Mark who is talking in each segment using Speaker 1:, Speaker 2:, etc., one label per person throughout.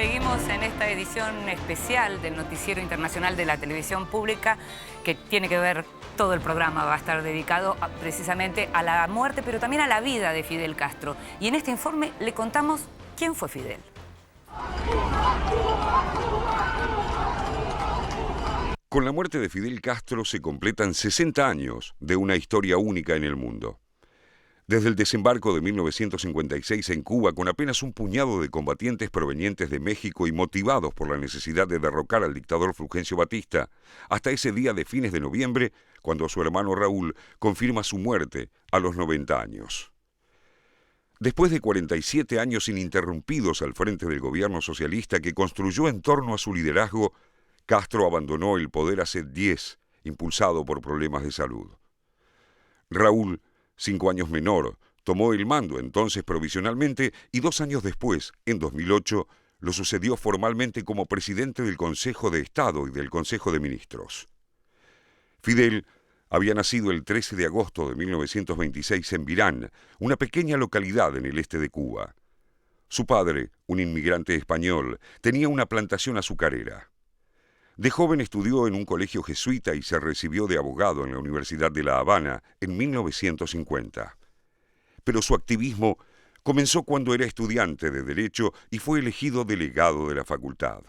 Speaker 1: Seguimos en esta edición especial del Noticiero Internacional de la Televisión Pública, que tiene que ver, todo el programa va a estar dedicado precisamente a la muerte, pero también a la vida de Fidel Castro. Y en este informe le contamos quién fue Fidel.
Speaker 2: Con la muerte de Fidel Castro se completan 60 años de una historia única en el mundo. Desde el desembarco de 1956 en Cuba, con apenas un puñado de combatientes provenientes de México y motivados por la necesidad de derrocar al dictador Fulgencio Batista, hasta ese día de fines de noviembre, cuando su hermano Raúl confirma su muerte a los 90 años. Después de 47 años ininterrumpidos al frente del gobierno socialista que construyó en torno a su liderazgo, Castro abandonó el poder hace 10, impulsado por problemas de salud. Raúl, 5 años menor, tomó el mando entonces provisionalmente y 2 años después, en 2008, lo sucedió formalmente como presidente del Consejo de Estado y del Consejo de Ministros. Fidel había nacido el 13 de agosto de 1926 en Virán, una pequeña localidad en el este de Cuba. Su padre, un inmigrante español, tenía una plantación azucarera. De joven estudió en un colegio jesuita y se recibió de abogado en la Universidad de La Habana en 1950. Pero su activismo comenzó cuando era estudiante de Derecho y fue elegido delegado de la facultad.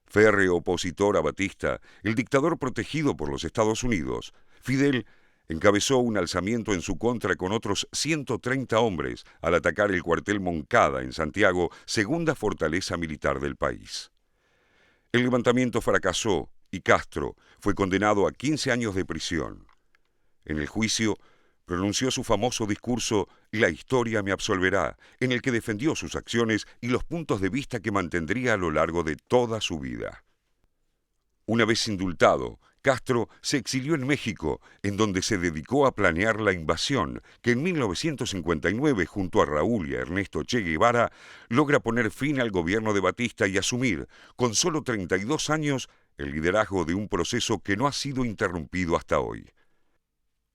Speaker 2: Férreo opositor a Batista, el dictador protegido por los Estados Unidos, Fidel encabezó un alzamiento en su contra con otros 130 hombres al atacar el cuartel Moncada en Santiago, segunda fortaleza militar del país. El levantamiento fracasó y Castro fue condenado a 15 años de prisión. En el juicio, pronunció su famoso discurso «La historia me absolverá», en el que defendió sus acciones y los puntos de vista que mantendría a lo largo de toda su vida. Una vez indultado, Castro se exilió en México, en donde se dedicó a planear la invasión, que en 1959, junto a Raúl y a Ernesto Che Guevara, logra poner fin al gobierno de Batista y asumir, con solo 32 años, el liderazgo de un proceso que no ha sido interrumpido hasta hoy.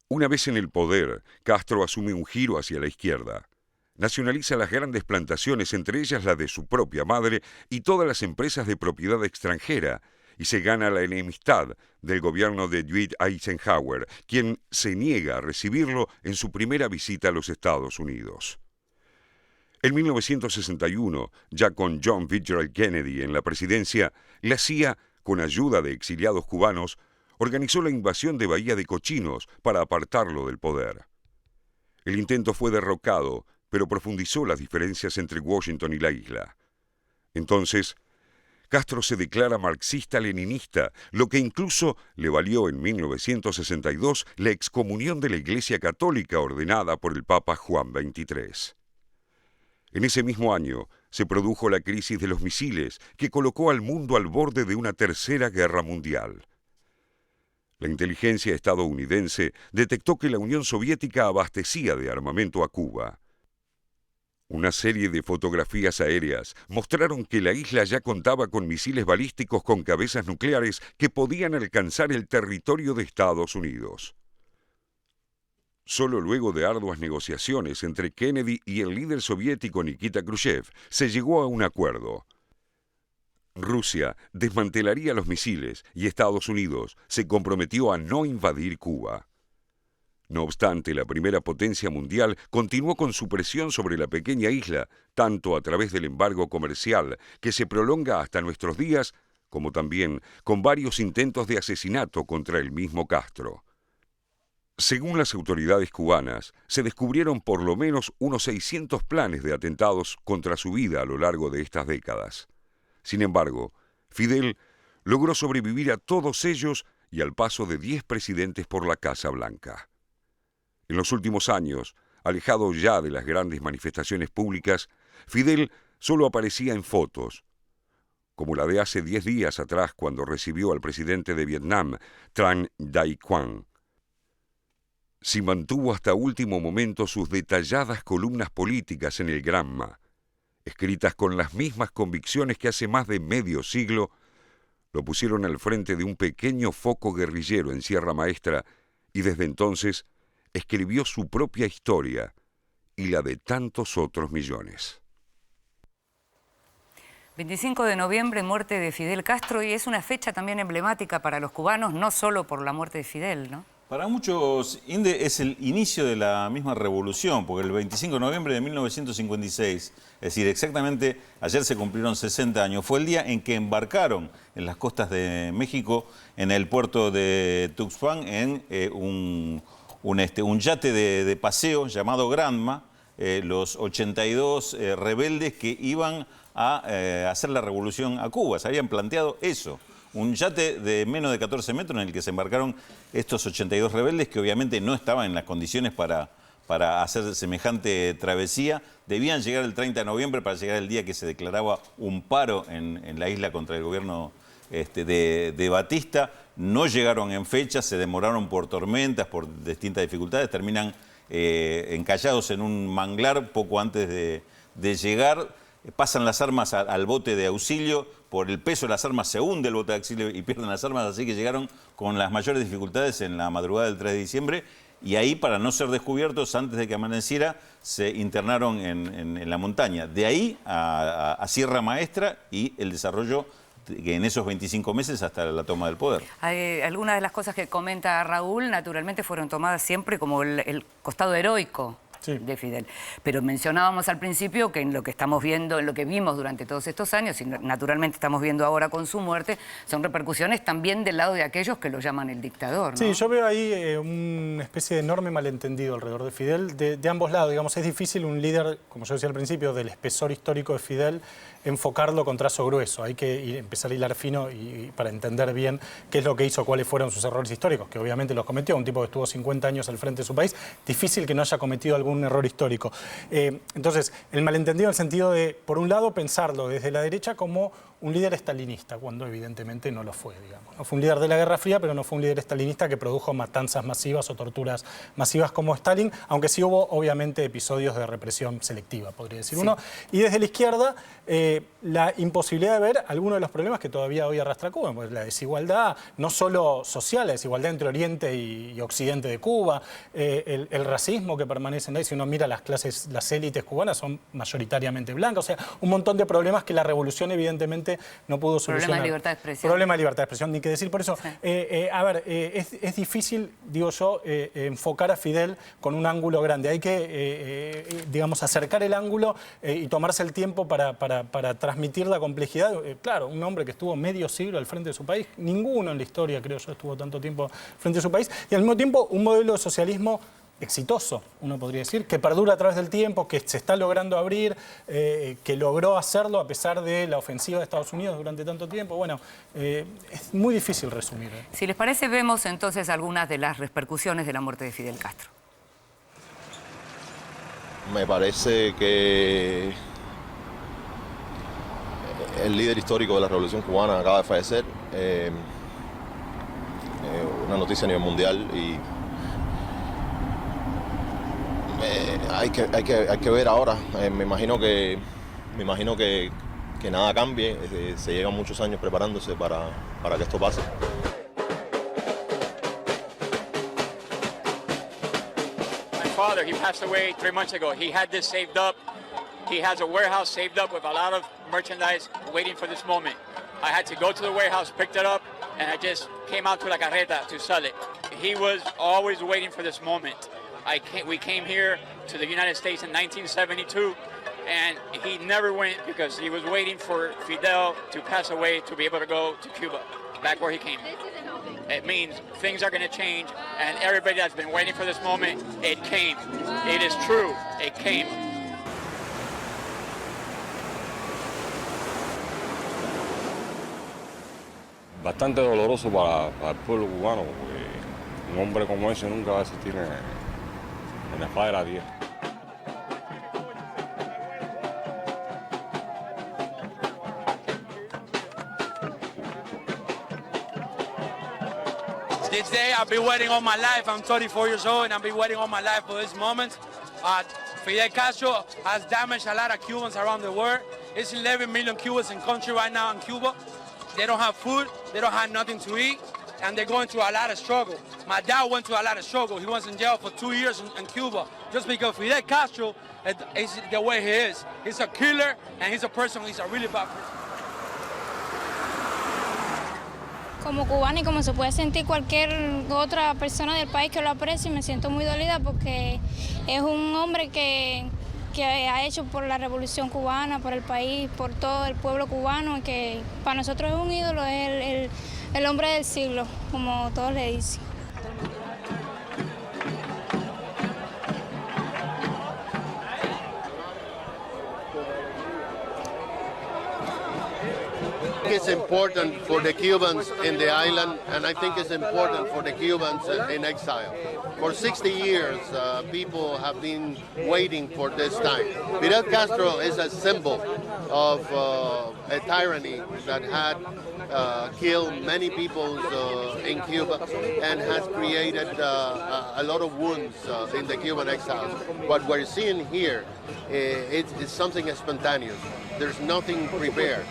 Speaker 2: Una vez en el poder, Castro asume un giro hacia la izquierda. Nacionaliza las grandes plantaciones, entre ellas la de su propia madre, y todas las empresas de propiedad extranjera, y se gana la enemistad del gobierno de Dwight Eisenhower, quien se niega a recibirlo en su primera visita a los Estados Unidos. En 1961, ya con John Fitzgerald Kennedy en la presidencia, la CIA, con ayuda de exiliados cubanos, organizó la invasión de Bahía de Cochinos para apartarlo del poder. El intento fue derrocado, pero profundizó las diferencias entre Washington y la isla. Entonces, Castro se declara marxista-leninista, lo que incluso le valió en 1962 la excomunión de la Iglesia Católica ordenada por el Papa Juan XXIII. En ese mismo año se produjo la crisis de los misiles, que colocó al mundo al borde de una tercera guerra mundial. La inteligencia estadounidense detectó que la Unión Soviética abastecía de armamento a Cuba. Una serie de fotografías aéreas mostraron que la isla ya contaba con misiles balísticos con cabezas nucleares que podían alcanzar el territorio de Estados Unidos. Solo luego de arduas negociaciones entre Kennedy y el líder soviético Nikita Khrushchev se llegó a un acuerdo. Rusia desmantelaría los misiles y Estados Unidos se comprometió a no invadir Cuba. No obstante, la primera potencia mundial continuó con su presión sobre la pequeña isla, tanto a través del embargo comercial, que se prolonga hasta nuestros días, como también con varios intentos de asesinato contra el mismo Castro. Según las autoridades cubanas, se descubrieron por lo menos unos 600 planes de atentados contra su vida a lo largo de estas décadas. Sin embargo, Fidel logró sobrevivir a todos ellos y al paso de 10 presidentes por la Casa Blanca. En los últimos años, alejado ya de las grandes manifestaciones públicas, Fidel solo aparecía en fotos, como la de hace 10 días atrás cuando recibió al presidente de Vietnam, Tran Dai Quang. Sí mantuvo hasta último momento sus detalladas columnas políticas en el Granma, escritas con las mismas convicciones que hace más de medio siglo, lo pusieron al frente de un pequeño foco guerrillero en Sierra Maestra y desde entonces escribió su propia historia y la de tantos otros millones.
Speaker 1: 25 de noviembre, muerte de Fidel Castro, y es una fecha también emblemática para los cubanos, no solo por la muerte de Fidel, ¿no?
Speaker 3: Para muchos, Inde, es el inicio de la misma revolución, porque el 25 de noviembre de 1956, es decir, exactamente ayer se cumplieron 60 años, fue el día en que embarcaron en las costas de México, en el puerto de Tuxpan, en un yate de paseo llamado Granma, los 82 rebeldes que iban a hacer la revolución a Cuba. Se habían planteado eso. Un yate de menos de 14 metros en el que se embarcaron estos 82 rebeldes que obviamente no estaban en las condiciones para hacer semejante travesía. Debían llegar el 30 de noviembre para llegar el día que se declaraba un paro en la isla contra el gobierno de Batista. No llegaron en fecha, se demoraron por tormentas, por distintas dificultades. Terminan encallados en un manglar poco antes de llegar. Pasan las armas al bote de auxilio, por el peso de las armas se hunde el bote de auxilio y pierden las armas, así que llegaron con las mayores dificultades en la madrugada del 3 de diciembre y ahí, para no ser descubiertos antes de que amaneciera, se internaron en la montaña. De ahí a Sierra Maestra y el desarrollo que en esos 25 meses hasta la toma del poder.
Speaker 1: Algunas de las cosas que comenta Raúl, naturalmente, fueron tomadas siempre como el costado heroico de Fidel. Pero mencionábamos al principio que en lo que estamos viendo, en lo que vimos durante todos estos años, y naturalmente estamos viendo ahora con su muerte, son repercusiones también del lado de aquellos que lo llaman el dictador, ¿no?
Speaker 4: Sí, yo veo ahí una especie de enorme malentendido alrededor de Fidel, de ambos lados. Digamos, es difícil un líder, como yo decía al principio, del espesor histórico de Fidel, enfocarlo con trazo grueso. Hay que empezar a hilar fino para entender bien qué es lo que hizo, cuáles fueron sus errores históricos, que obviamente los cometió. Un tipo que estuvo 50 años al frente de su país, difícil que no haya cometido algún error histórico. Entonces, el malentendido en el sentido de, por un lado, pensarlo desde la derecha como un líder estalinista, cuando evidentemente no lo fue, digamos. No fue un líder de la Guerra Fría, pero no fue un líder estalinista que produjo matanzas masivas o torturas masivas como Stalin, aunque sí hubo, obviamente, episodios de represión selectiva, podría decir uno. Y desde la izquierda, la imposibilidad de ver algunos de los problemas que todavía hoy arrastra Cuba, pues la desigualdad, no solo social, la desigualdad entre Oriente y Occidente de Cuba, el racismo que permanece ahí. Si uno mira las élites cubanas son mayoritariamente blancas, o sea, un montón de problemas que la revolución evidentemente no pudo solucionar.
Speaker 1: Problema de libertad de expresión.
Speaker 4: Problema de libertad de expresión, ni que decir. Por eso, es difícil, digo yo, enfocar a Fidel con un ángulo grande. Hay que, digamos, acercar el ángulo y tomarse el tiempo para transmitir la complejidad. Claro, un hombre que estuvo medio siglo al frente de su país, ninguno en la historia, creo yo, estuvo tanto tiempo al frente de su país, y al mismo tiempo un modelo de socialismo exitoso, uno podría decir, que perdura a través del tiempo, que se está logrando abrir, que logró hacerlo a pesar de la ofensiva de Estados Unidos durante tanto tiempo. Bueno, es muy difícil resumir.
Speaker 1: Si les parece, vemos entonces algunas de las repercusiones de la muerte de Fidel Castro.
Speaker 5: Me parece que el líder histórico de la Revolución Cubana acaba de fallecer. Una noticia a nivel mundial y hay que ver ahora. Me imagino que nada cambie. Se llevan muchos años preparándose para que esto pase.
Speaker 6: My father, he passed away 3 months ago. He had this saved up. He has a warehouse saved up with a lot of merchandise waiting for this moment. I had to go to the warehouse, picked it up, and I just came out to La Carreta to sell it. He was always waiting for this moment. We came here to the United States in 1972, and he never went because he was waiting for Fidel to pass away to be able to go to Cuba, back where he came. It means things are going to change, and everybody that's been waiting for this moment, it came. It is true, it came.
Speaker 7: Bastante doloroso para el pueblo cubano, porque un hombre como ese nunca va a existir en la faz de la tierra.
Speaker 8: This day I've been waiting all my life. I'm 34 years old and I've been waiting all my life for this moment. Fidel Castro has damaged a lot of Cubans around the world. It's 11 million Cubans in country right now in Cuba. They don't have food, they don't have nothing to eat, and they're going through a lot of struggle. My dad went through a lot of struggle. He was in jail for 2 years in Cuba just because Fidel Castro is the way he is. He's a killer and he's a person, he's a really bad person.
Speaker 9: Como cubana y como se puede sentir cualquier otra persona del país que lo aprecie, me siento muy dolida porque es un hombre que ha hecho por la revolución cubana, por el país, por todo el pueblo cubano, y que para nosotros es un ídolo, es el hombre del siglo, como todos le dicen.
Speaker 10: It's important for the Cubans in the island, and I think it's important for the Cubans in exile. For 60 years, people have been waiting for this time. Fidel Castro is a symbol of a tyranny that had killed many people in Cuba and has created a lot of wounds in the Cuban exiles. What we're seeing here is something spontaneous. There's nothing prepared.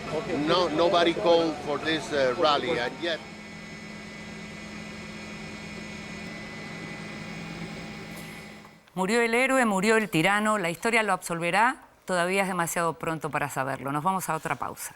Speaker 10: Nobody called for this rally, and yet.
Speaker 1: Murió el héroe, murió el tirano, la historia lo absolverá, todavía es demasiado pronto para saberlo. Nos vamos a otra pausa.